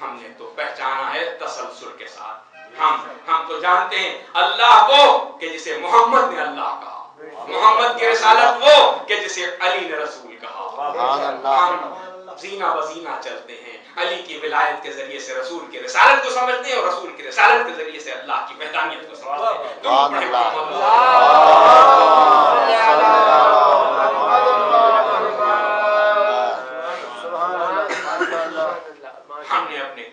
ہم نے تو پہچانا ہے تسلسل کے ساتھ. ہم تو جانتے ہیں اللہ وہ کہ جسے محمد نے اللہ کہا, محمد کی رسالت وہ کہ جسے علی نے رسول کہا. ہم زینہ بزینہ چلتے ہیں, علی کی ولایت کے ذریعے سے رسول کی رسالت کو سمجھتے ہیں اور رسول کی رسالت کے ذریعے سے اللہ کی وحدانیت کو سمجھتے ہیں. درود پڑھیں محمد. ہم نے اپنے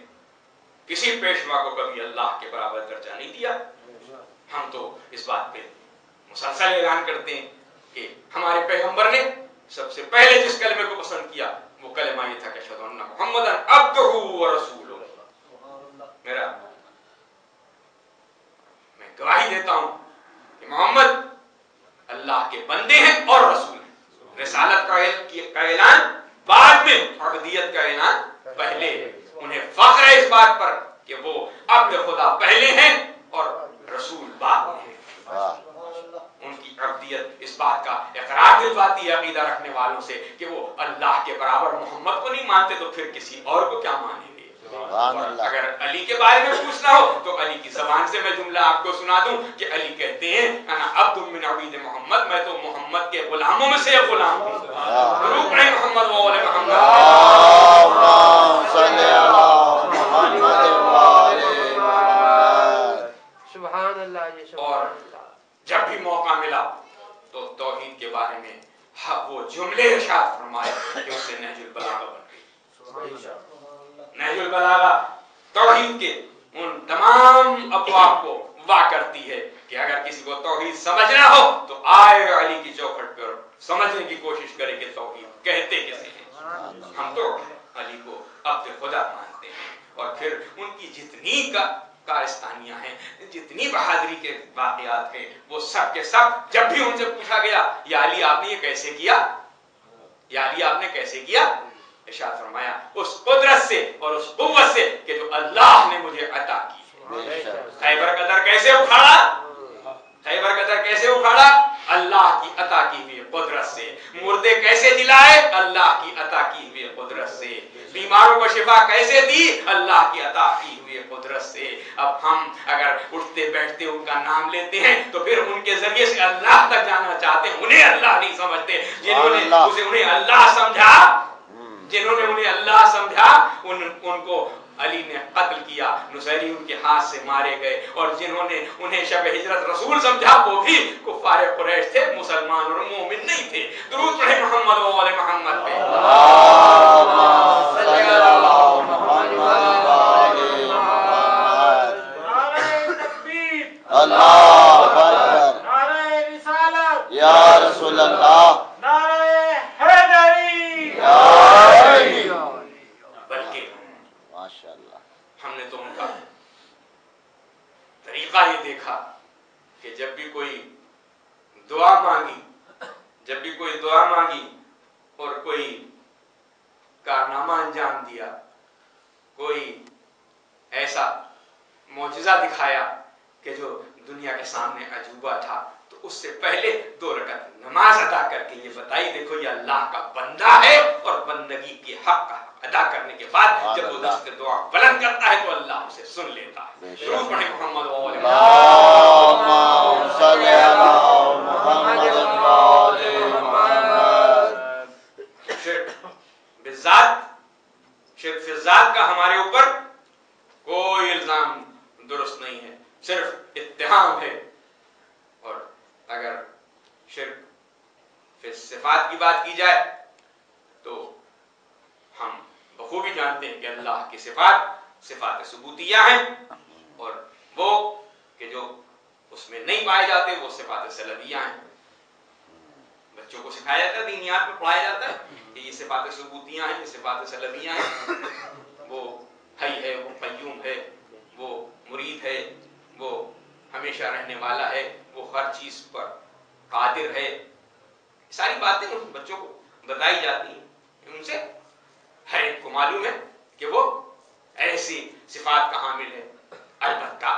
کسی پیشوا کو کبھی اللہ کے برابر درجہ نہیں دیا. ہم تو اس بات پہ مسلسل اعلان کرتے ہیں کہ ہمارے پیغمبر نے سب سے پہلے جس کلمے کو پسند کیا وہ کلمہ یہ تھا کہ اشہدو ان محمدا عبدہ ورسولہ. میں گواہی دیتا ہوں کہ محمد اللہ کے بندے ہیں اور رسول ہیں. رسالت کا اعلان بعد میں, عبدیت کا اعلان پہلے. انہیں فخر ہے اس بات پر کہ وہ عبد خدا پہلے ہیں اور رسول بعد میں ہیں. ان کی عبدیت اس بات کا اقرار دلواتی ہے عقیدہ رکھنے والوں سے کہ وہ اللہ کے برابر محمد کو نہیں مانتے تو پھر کسی اور کو کیا مانیں گے. اگر علی کے بارے میں پوچھنا ہو تو علی کی زبان سے میں جملہ آپ کو سنا دوں کہ علی کہتے ہیں انا عبد من عبید محمد, میں تو محمد کے غلاموں میں سے ایک غلام ہوں. درود پڑھیں محمد و آل محمد. اور جب بھی موقع ملا تو توحید کے بارے میں وہ جملے ارشاد فرمائے کہ اس سے نہج البلاغہ بن گئی. نہج البلاغہ توحید کے ان تمام ابواب کو وا کرتی ہے کہ اگر کسی کو توحید سمجھنا ہو تو آئے علی کی چوکھٹ پر سمجھنے کی کوشش کرے کہ توحید کہتے کسے ہیں. ہم تو علی کو عبد خدا مانتے ہیں اور پھر ان کی جتنی کارستانیاں ہیں, جتنی بہادری کے واقعات ہیں, وہ سب کے سب جب بھی ان سے پوچھا گیا یا علی آپ نے یہ کیسے کیا, یا علی آپ نے کیسے کیا, ارشاد فرمایا اس قدرت سے اور اس قوت سے کہ جو اللہ نے مجھے عطا کی. خیبر کا در کیسے اکھاڑا, خیبر کا در کیسے اکھاڑا, اللہ کی عطا کی ہوئی قدرت سے. مردے کیسے دلائے, اللہ کی عطا کی ہوئی قدرت سے. بیماروں کو شفا کیسے دی, اللہ کی عطا کی ہوئی قدرت سے. اب ہم اگر اٹھتے بیٹھتے ان کا نام لیتے ہیں تو پھر ان کے ذریعے سے اللہ تک جانا چاہتے ہیں. انہیں اللہ نہیں سمجھتے. جنہوں نے انہیں اللہ سمجھا, جنہوں نے انہیں اللہ سمجھا ان کو علی نے قتل کیا, نصیری ان کے ہاتھ سے مارے گئے. اور جنہوں نے انہیں شب ہجرت رسول سمجھا وہ بھی کفار قریش تھے, مسلمان اور مومن نہیں تھے. درود پڑھیں محمد و آل محمد پہ. اللہ اکبر, نعرہ رسالت یا رسول اللہ, نعرہ حیدری. بلکہ ماشاءاللہ ہم نے تو ان کا طریقہ یہ دیکھا کہ جب بھی کوئی دعا مانگی, جب بھی کوئی دعا مانگی اور کوئی کارنامہ انجام دیا, کوئی ایسا معجزہ دکھایا کہ جو دنیا کے سامنے عجوبہ تھا, تو اس سے پہلے 2 رکعت نماز ادا کر کے یہ بتائی دیکھو یہ اللہ کا بندہ ہے اور بندگی کے حق کا ادا کرنے کے بعد جب وہ دست دعا بلند کرتا ہے تو اللہ اسے سن لیتا ہے. درود پڑھیں محمد و آل اللہم صلی علی محمد و آل محمد. شرک فی الذات کا ہمارے اوپر کوئی الزام درست نہیں ہے, صرف اتہام ہے. اور اگر شرک فی صفات کی بات کی جائے تو ہم بخوبی جانتے ہیں کہ اللہ کی صفات ثبوتیہ ہیں, اور وہ کہ جو اس میں نہیں پائے جاتے وہ صفات سلبیہ ہیں. بچوں کو سکھایا جاتا ہے, دینیات میں پڑھایا جاتا ہے کہ یہ صفات ثبوتیہ ہیں, یہ صفات سلبیہ ہیں. وہ حی ہے, وہ قیوم ہے, وہ مرید ہے, وہ ہمیشہ رہنے والا ہے, وہ ہر چیز پر قادر ہے. ساری باتیں بچوں کو بتائی جاتی ہیں. ان سے ہر ایک کو معلوم ہے کہ وہ ایسی صفات کا حامل ہے. البتہ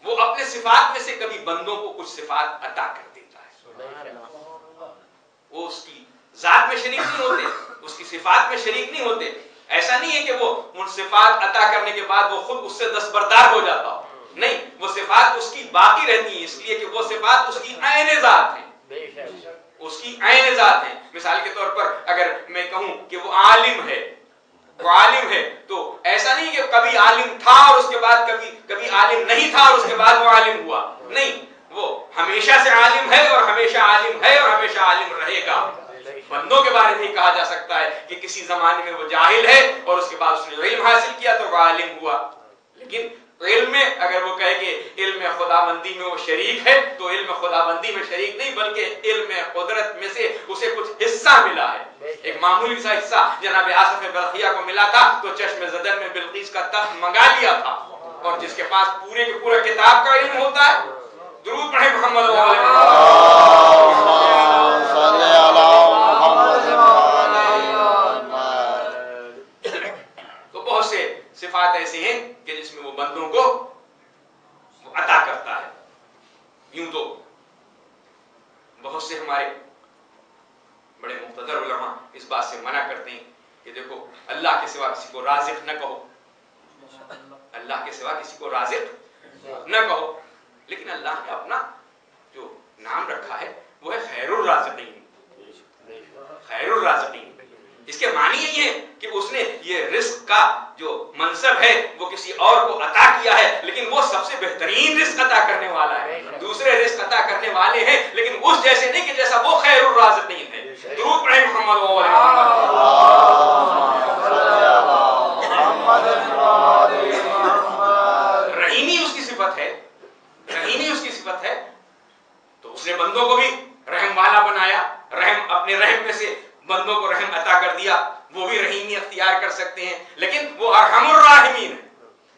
وہ اپنے صفات میں سے کبھی بندوں کو کچھ صفات عطا کر دیتا ہے. وہ اس کی ذات میں شریک نہیں ہوتے, اس کی صفات میں شریک نہیں ہوتے, ایسا نہیں ہے کہ وہ ان صفات عطا کرنے کے بعد وہ خود اس سے دستبردار ہو جاتا ہو، نہیں، وہ صفات اس کی باقی رہتی ہیں، اس لیے کہ وہ صفات اس کی عین ذات ہیں، اس کی عین ذات ہیں۔ مثال کے طور پر اگر میں کہوں کہ وہ عالم ہے، وہ عالم ہے، تو ایسا نہیں کہ کبھی عالم تھا اور اس کے بعد کبھی عالم نہیں تھا اور اس کے بعد وہ عالم ہوا، نہیں، وہ ہمیشہ سے عالم ہے اور ہمیشہ عالم ہے اور ہمیشہ عالم رہے گا۔ بندوں کے بارے میں کہا جا سکتا ہے کہ کسی زمانے میں وہ جاہل ہے اور اس کے بعد اس نے علم حاصل کیا تو وہ عالم ہوا، لیکن علم میں اگر وہ کہے کہ علم خداوندی میں وہ شریک ہے تو علم خداوندی میں شریک نہیں، بلکہ علم قدرت میں سے اسے کچھ حصہ ملا ہے، ایک معمولی سا حصہ جناب آصف بلخیہ کو ملا تھا تو چشم زدن میں بلقیس کا تخت منگا لیا تھا، اور جس کے پاس پورے کے پورا کتاب کا علم ہوتا ہے، درود پڑھیں محمد تو بہت سے صفات ایسے ہیں کہ جس میں وہ بندوں کو عطا کرتا ہے۔ یوں تو بہت سے ہمارے بڑے مقتدر علماء اس بات سے منع کرتے ہیں کہ دیکھو اللہ کے سوا کسی کو رازق نہ کہو، اللہ کے سوا کسی کو رازق نہ کہو، لیکن اللہ نے اپنا جو نام رکھا ہے وہ ہے خیر الرازقین، خیر الرازقین۔ اس کے معنی یہی ہے کہ اس نے یہ رزق کا جو منصب ہے وہ کسی اور کو عطا کیا ہے، لیکن وہ سب سے بہترین رزق عطا کرنے والا ہے، دوسرے رزق عطا کرنے والے ہیں لیکن اس جیسے نہیں کہ جیسا وہ خیر الرازقین ہے۔ درود پڑھیں محمد و آل محمد۔ رحیمی اس کی صفت ہے، رحیمی اس کی صفت ہے، تو اس نے بندوں کو بھی رحم والا بنایا، رحم اپنے رحم میں سے بندوں کو رحم عطا کر دیا، وہ بھی رحیمی اختیار کر سکتے ہیں، لیکن وہ ارحم الراحمین ہے،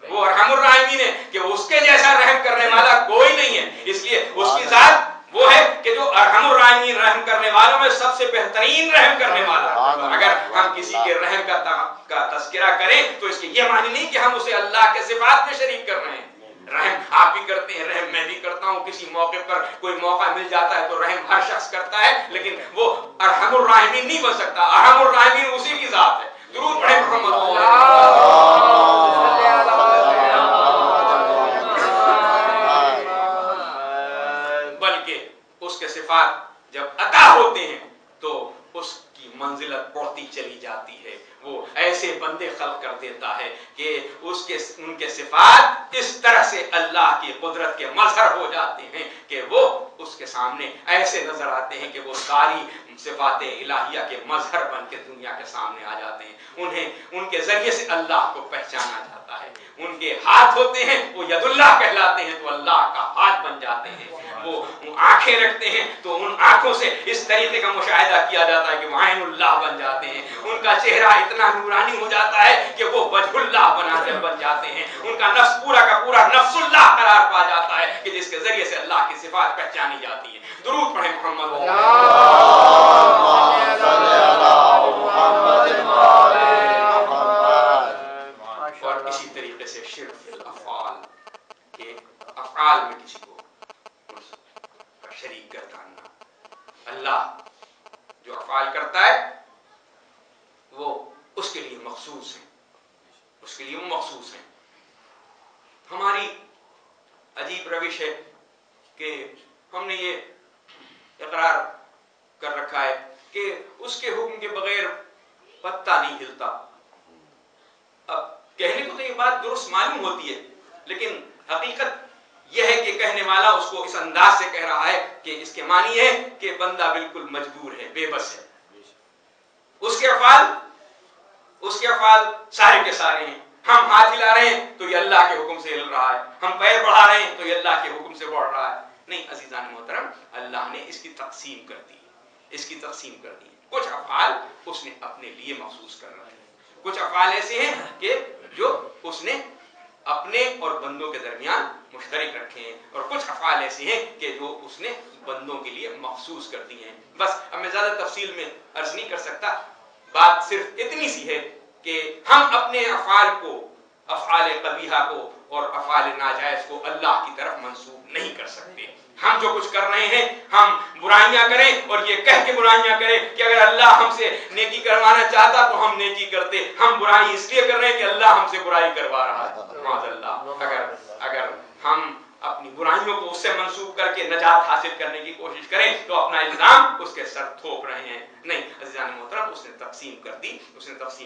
وہ ارحم الراحمین ہے کہ اس کے جیسا رحم کرنے والا کوئی نہیں ہے، اس لیے اس کی ذات وہ ہے کہ جو ارحم الراحمین، رحم کرنے والوں میں سب سے بہترین رحم کرنے والا۔ اگر ہم کسی کے رحم کا تذکرہ کریں تو اس کے یہ معنی نہیں کہ ہم اسے اللہ کے صفات میں شریک کر رہے ہیں، رحم آپ بھی کرتے ہیں، رحم میں بھی کرتا ہوں، کسی موقع پر کوئی موقع مل جاتا ہے تو رحم ہر شخص کرتا ہے، لیکن وہ ارحم الراحمین نہیں بن سکتا، ارحم الراحمین اسی کی ذات ہے۔ درود پڑھیں محمد۔ بلکہ اس کے صفات جب عطا ہوتے ہیں تو اس کی منزلت بڑھتی چلی جاتی ہے، وہ ایسے بندے خلق کر دیتا ہے کہ ان کے صفات اس طرح سے اللہ کی قدرت کے مظہر ہو جاتے ہیں کہ وہ اس کے سامنے ایسے نظر آتے ہیں کہ وہ ساری صفات الہیہ کے مظہر بن کے دنیا کے سامنے آ جاتے ہیں، انہیں ان کے ذریعے سے اللہ کو پہچانا جاتا ہے۔ ان کے ہاتھ ہوتے ہیں وہ ید اللہ کہلاتے ہیں تو اللہ کا ہاتھ بن جاتے ہیں، وہ آنکھیں رکھتے ہیں تو ان آنکھوں سے اس طریقے کا مشاہدہ کیا جاتا ہے کہ وہ عین اللہ بن جاتے ہیں، ان کا چہرہ اتنا نورانی ہو جاتا ہے کہ وہ وجہ اللہ بن جاتے ہیں، ان کا نفس پورا کا پورا نفس اللہ قرار پا جاتا ہے کہ جس کے ذریعے سے اللہ کی صفات پہچانی جاتی ہیں۔ درود پڑھیں محمد۔ اور اسی طریقے سے شرک الافعال کے افعال میں کسی کو شریک گرداننا، اللہ جو افعال کرتا ہے وہ اس کے لیے مخصوص ہیں، اس کے لیے وہ مخصوص ہیں۔ ہماری عجیب روش ہے کہ ہم نے یہ اقرار کر رکھا ہے کہ اس کے حکم کے بغیر پتہ نہیں ہلتا۔ اب کہنے کو تو یہ بات درست معلوم ہوتی ہے، لیکن حقیقت یہ ہے کہ کہنے والا اس کو اس انداز سے کہہ رہا ہے کہ اس کے معنی ہے کہ بندہ بالکل مجبور ہے، بے بس ہے، اس کے افعال سارے کے سارے ہیں۔ ہم ہاتھ ہلا رہے ہیں تو یہ اللہ کے حکم سے ہل رہا ہے، ہم پیر بڑھا رہے ہیں تو یہ اللہ کے حکم سے بڑھ رہا ہے۔ نہیں عزیزان محترم، اللہ نے اس کی تقسیم کر دی، اس کی تقسیم کر دی۔ کچھ افعال اس نے اپنے لیے مخصوص کر رکھے ہیں، کچھ افعال ایسے ہیں کہ جو اس نے اپنے اور بندوں کے درمیان مشترک رکھے ہیں، اور کچھ افعال ایسے ہیں کہ جو اس نے بندوں کے لیے مخصوص کر دی ہیں۔ بس اب میں زیادہ تفصیل میں عرض نہیں کر سکتا، بات صرف اتنی سی ہے کہ ہم اپنے افعال کو، افعال قبیحہ کو اور افعال ناجائز کو اللہ کی طرف منسوب نہیں کر سکتے، ہم جو کچھ کر رہے ہیں ہم برائیاں کریں اور یہ کہہ کے برائیاں کریں کہ اگر اللہ ہم سے نیکی کروانا چاہتا تو ہم نیکی کرتے، ہم برائی اس لیے کر رہے ہیں کہ اللہ ہم سے برائی کروا رہا ہے، معاذ اللہ۔ اگر ہم اپنی برائیوں کو اس سے منسوب کر کے نجات حاصل کرنے کی کوشش کریں تو اپنا الزام اس کے سر تھوپ رہے ہیں۔ نہیں عزیزان محترم، اس نے تقسیم کر دی، اس نے تقسیم